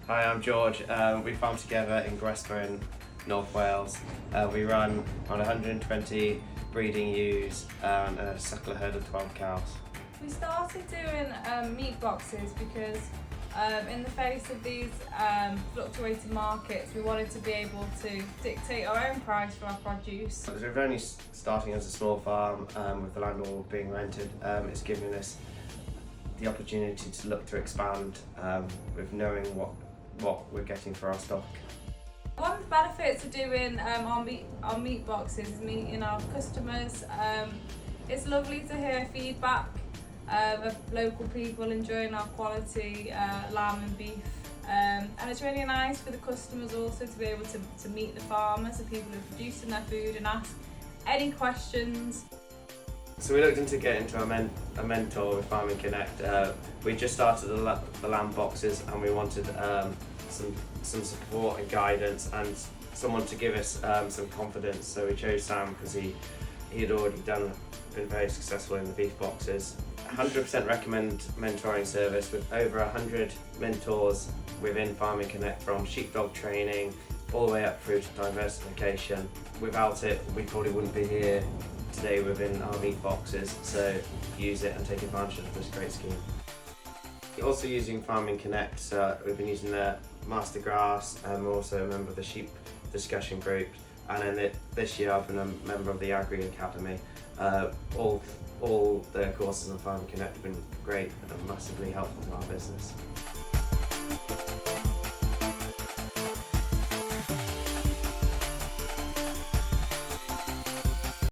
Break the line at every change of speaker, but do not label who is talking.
Hi, I'm George. We farm together in Gresca in North Wales. We run on 120 breeding ewes and a suckler herd of 12 cows.
We started doing meat boxes because in the face of these fluctuating markets, we wanted to be able to dictate our own price for our produce.
We're only starting as a small farm with the land all being rented. It's giving us the opportunity to look to expand with knowing what we're getting for our stock.
One of the benefits of doing our meat boxes is meeting our customers. It's lovely to hear feedback of local people enjoying our quality lamb and beef, and it's really nice for the customers also to be able to meet the farmers, the people who are producing their food, and ask any questions.
So we looked into getting into a mentor with Farming Connect. We just started the lamb boxes and we wanted some support and guidance and someone to give us some confidence. So we chose Sam because he had already been very successful in the beef boxes. 100% recommend mentoring service with over 100 mentors within Farming Connect, from sheepdog training all the way up through to diversification. Without it, we probably wouldn't be here today within our meat boxes, so use it and take advantage of this great scheme. Also using Farming Connect, we've been using the Master Grass, and we're also a member of the sheep discussion group, and then this year I've been a member of the Agri Academy. All the courses on Farming Connect have been great and massively helpful to our business.